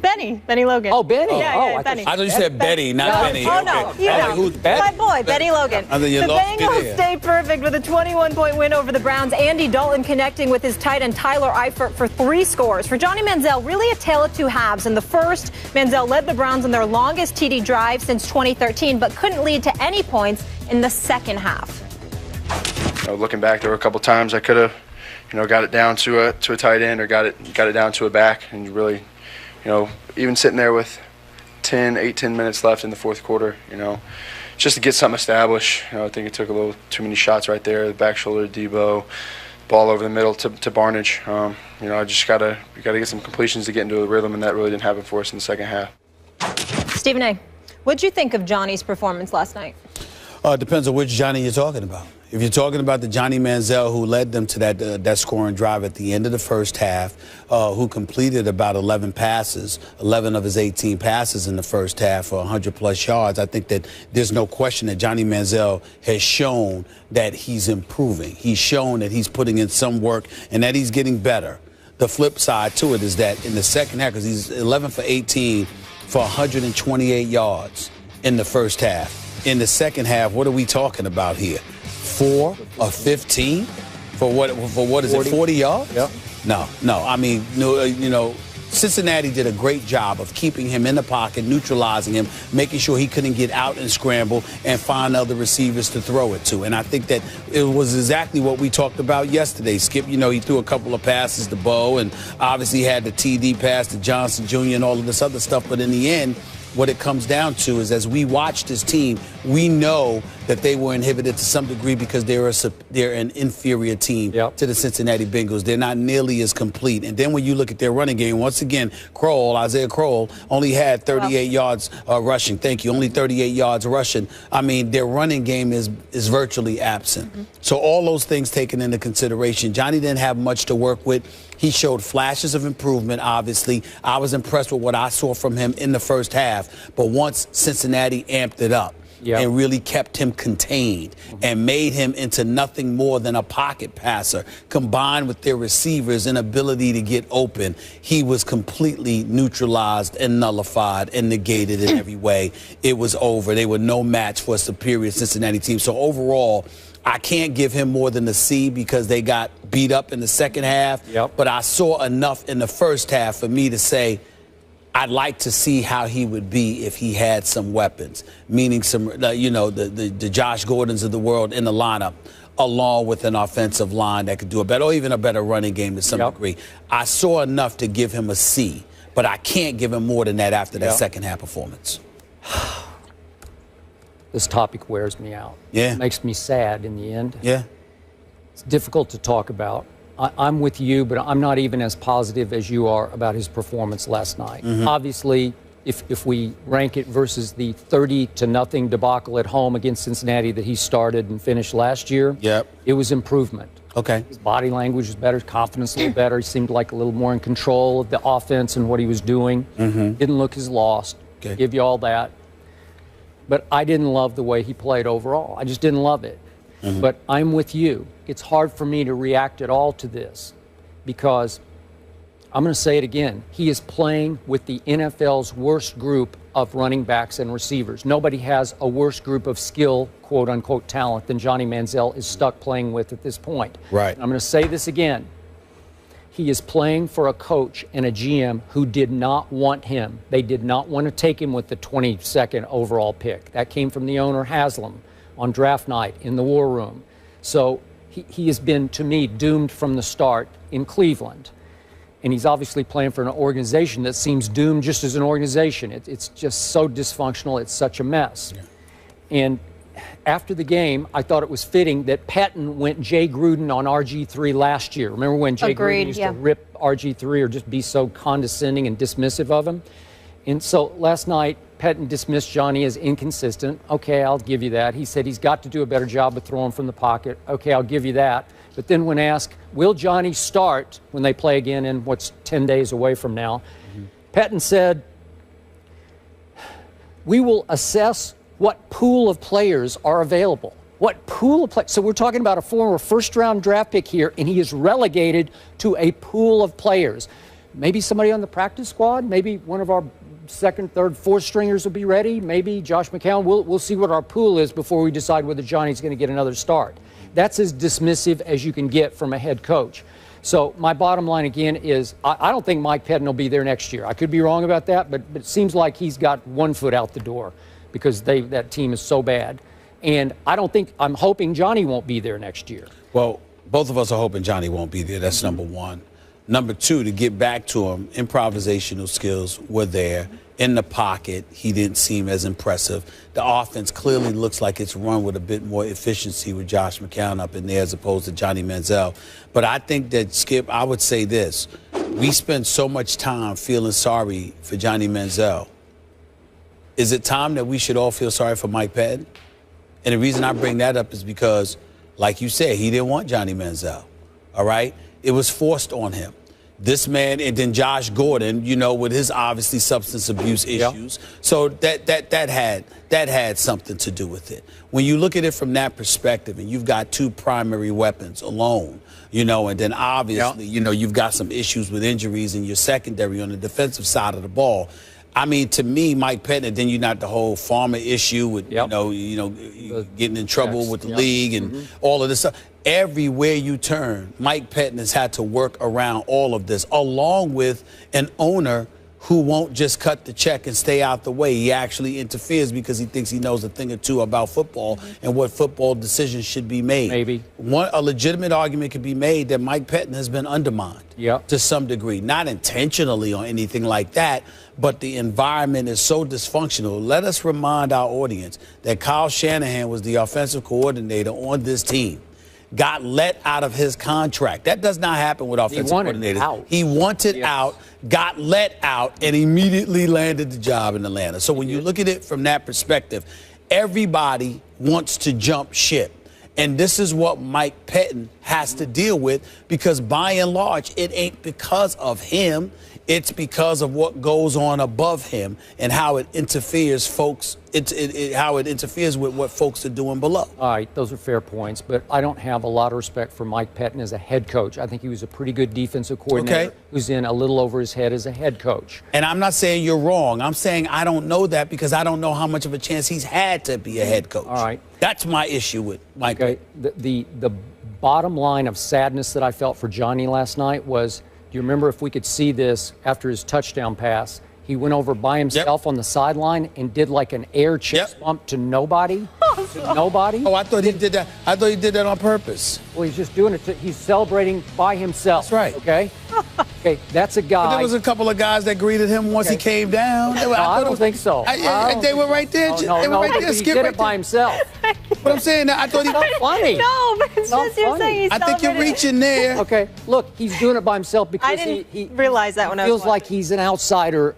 Benny Logan. Oh, Benny. Yeah, Benny. I thought you said Betty, not Benny. Oh, no. You know. Who's Betty? My boy, Benny Logan. And then you the lost Bengals stayed perfect with a 21-point win over the Browns. Andy Dalton connecting with his tight end Tyler Eifert for 3 scores. For Johnny Manziel, really a tale of two halves. In the first, Manziel led the Browns on their longest TD drive since 2013, but couldn't lead to any points in the second half. Looking back, there were a couple times I could have, got it down to a tight end or got it down to a back, and really, even sitting there with 10 minutes left in the fourth quarter, just to get something established. I think it took a little too many shots right there. The back shoulder to Debo, ball over the middle to Barnage. I just gotta get some completions to get into a rhythm, and that really didn't happen for us in the second half. Stephen A., what'd you think of Johnny's performance last night? It depends on which Johnny you're talking about. If you're talking about the Johnny Manziel who led them to that scoring drive at the end of the first half, who completed about 11 passes, 11 of his 18 passes in the first half for 100-plus yards, I think that there's no question that Johnny Manziel has shown that he's improving. He's shown that he's putting in some work and that he's getting better. The flip side to it is that in the second half, because he's 11 for 18 for 128 yards in the first half. In the second half, what are we talking about here? 4 of 15 for what is 40. It, 40 yards? Yep. No. I mean, Cincinnati did a great job of keeping him in the pocket, neutralizing him, making sure he couldn't get out and scramble and find other receivers to throw it to. And I think that it was exactly what we talked about yesterday. Skip, he threw a couple of passes to Bo and obviously had the TD pass to Johnson Jr. and all of this other stuff. But in the end, what it comes down to is as we watch this team, we know that they were inhibited to some degree because they're an inferior team to the Cincinnati Bengals. They're not nearly as complete. And then when you look at their running game, once again, Isaiah Crowell only had 38 yards rushing. Thank you. Only 38 yards rushing. I mean, their running game is virtually absent. Mm-hmm. So all those things taken into consideration, Johnny didn't have much to work with. He showed flashes of improvement, obviously. I was impressed with what I saw from him in the first half. But once Cincinnati amped it up and really kept him contained and made him into nothing more than a pocket passer, combined with their receivers' inability to get open, he was completely neutralized and nullified and negated in every way. It was over. They were no match for a superior Cincinnati team. So overall, I can't give him more than a C because they got beat up in the second half. But I saw enough in the first half for me to say I'd like to see how he would be if he had some weapons, meaning some, the Josh Gordons of the world in the lineup, along with an offensive line that could do a better, or even a better running game to some degree. I saw enough to give him a C, but I can't give him more than that after that second half performance. This topic wears me out. Yeah. It makes me sad in the end. Yeah. It's difficult to talk about. I'm with you, but I'm not even as positive as you are about his performance last night. Mm-hmm. Obviously, if we rank it versus the 30-0 debacle at home against Cincinnati that he started and finished last year, it was improvement. Okay. His body language was better, his confidence a little better. He seemed like a little more in control of the offense and what he was doing. Mm-hmm. Didn't look as lost. Okay. Give you all that. But I didn't love the way he played overall. I just didn't love it. Mm-hmm. But I'm with you. It's hard for me to react at all to this because I'm going to say it again. He is playing with the NFL's worst group of running backs and receivers. Nobody has a worse group of skill, quote-unquote, talent than Johnny Manziel is stuck playing with at this point. Right. I'm going to say this again. He is playing for a coach and a GM who did not want him. They did not want to take him with the 22nd overall pick. That came from the owner, Haslam, on draft night in the war room. So he has been, to me, doomed from the start in Cleveland. And he's obviously playing for an organization that seems doomed just as an organization. It's just so dysfunctional. It's such a mess. Yeah. And after the game, I thought it was fitting that Pettine went Jay Gruden on RG3 last year. Remember when Jay Gruden used to rip RG3 or just be so condescending and dismissive of him? And so last night, Pettine dismissed Johnny as inconsistent. Okay, I'll give you that. He said he's got to do a better job of throwing from the pocket. Okay, I'll give you that. But then when asked, will Johnny start when they play again in what's 10 days away from now, Pettine said, we will assess what pool of players are available. What pool of players? So we're talking about a former first-round draft pick here, and he is relegated to a pool of players. maybe somebody on the practice squad, maybe one of our second, third, fourth stringers will be ready. Maybe Josh McCown. We'll see what our pool is before we decide whether Johnny's going to get another start. That's as dismissive as you can get from a head coach. So my bottom line again is I don't think Mike Pettine will be there next year. I could be wrong about that, but it seems like he's got one foot out the door because that team is so bad. And I'm hoping Johnny won't be there next year. Well, both of us are hoping Johnny won't be there. That's number one. Number two, to get back to him, improvisational skills were there. In the pocket, he didn't seem as impressive. The offense clearly looks like it's run with a bit more efficiency with Josh McCown up in there as opposed to Johnny Manziel. But I think that, Skip, I would say this. We spend so much time feeling sorry for Johnny Manziel. Is it time that we should all feel sorry for Mike Pettine? And the reason I bring that up is because, like you said, he didn't want Johnny Manziel, all right? It was forced on him. This man, and then Josh Gordon, with his obviously substance abuse issues. Yep. So that had something to do with it. When you look at it from that perspective, and you've got two primary weapons alone, and then obviously, you've got some issues with injuries in your secondary on the defensive side of the ball. I mean, to me, Mike Pettine, and then you got the whole Farmer issue with, getting in trouble with the league and all of this stuff. Everywhere you turn, Mike Pettine has had to work around all of this, along with an owner who won't just cut the check and stay out the way. He actually interferes because he thinks he knows a thing or two about football and what football decisions should be made. Maybe. A legitimate argument could be made that Mike Pettine has been undermined to some degree. Not intentionally or anything like that, but the environment is so dysfunctional. Let us remind our audience that Kyle Shanahan was the offensive coordinator on this team. Got let out of his contract. That does not happen with offensive coordinators. He wanted out, got let out, and immediately landed the job in Atlanta. So when you look at it from that perspective, everybody wants to jump ship. And this is what Mike Pettine has to deal with because, by and large, it ain't because of him. It's because of what goes on above him and how it interferes, how it interferes with what folks are doing below. All right, those are fair points, but I don't have a lot of respect for Mike Pettine as a head coach. I think he was a pretty good defensive coordinator who's in a little over his head as a head coach. And I'm not saying you're wrong. I'm saying I don't know that because I don't know how much of a chance he's had to be a head coach. All right. That's my issue with Mike Pettine. The bottom line of sadness that I felt for Johnny last night was, do you remember, if we could see this after his touchdown pass, he went over by himself on the sideline and did like an air chest bump to nobody. Nobody. Oh, I thought he did that. I thought he did that on purpose. Well, he's just doing it. He's celebrating by himself. That's right. Okay. Okay, that's a guy. But there was a couple of guys that greeted him once he came down. I don't think so. They were right there. They were right there. He did it by himself. But I'm saying that I thought he was funny. No, but it's just you're saying he's I think you're reaching there. Okay, look, he's doing it by himself because I didn't realize that when I was feels like he's an outsider,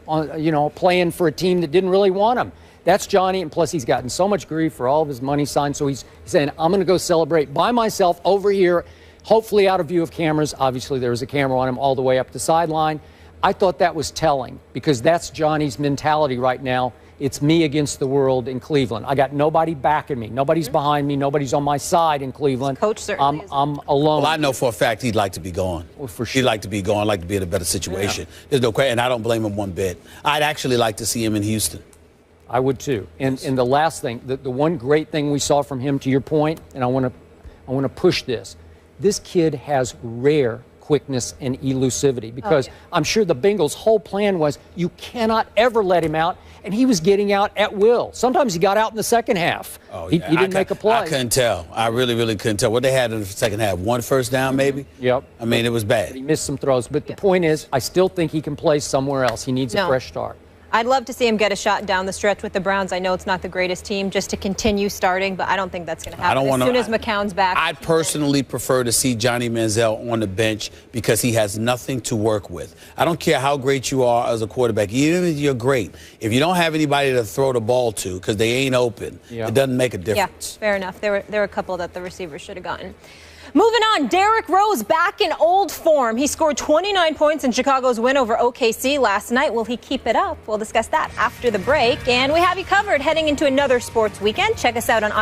playing for a team that didn't really want him. That's Johnny, and plus he's gotten so much grief for all of his money signs, so he's saying, I'm going to go celebrate by myself over here, hopefully out of view of cameras. Obviously, there was a camera on him all the way up the sideline. I thought that was telling because that's Johnny's mentality right now. It's me against the world in Cleveland. I got nobody backing me. Nobody's behind me. Nobody's on my side in Cleveland. Coach certainly I'm alone. Well, I know for a fact he'd like to be gone. Well, for sure. He'd like to be gone, like to be in a better situation. There's no question, and I don't blame him one bit. I'd actually like to see him in Houston. I would too. And the last thing, the one great thing we saw from him, to your point, and I want to push this. This kid has rare quickness and elusivity because I'm sure the Bengals' whole plan was you cannot ever let him out, and he was getting out at will. Sometimes he got out in the second half. He didn't make a play. I couldn't tell. I really, really couldn't tell. What they had in the second half, one first down maybe? Yep. I mean, it was bad. He missed some throws. But the point is, I still think he can play somewhere else. He needs a fresh start. I'd love to see him get a shot down the stretch with the Browns. I know it's not the greatest team just to continue starting, but I don't think that's going to happen as soon as McCown's back. I'd personally prefer to see Johnny Manziel on the bench because he has nothing to work with. I don't care how great you are as a quarterback. Even if you're great, if you don't have anybody to throw the ball to because they ain't open, it doesn't make a difference. Yeah, fair enough. There were a couple that the receivers should have gotten. Moving on, Derrick Rose back in old form. He scored 29 points in Chicago's win over OKC last night. Will he keep it up? We'll discuss that after the break. And we have you covered heading into another sports weekend. Check us out on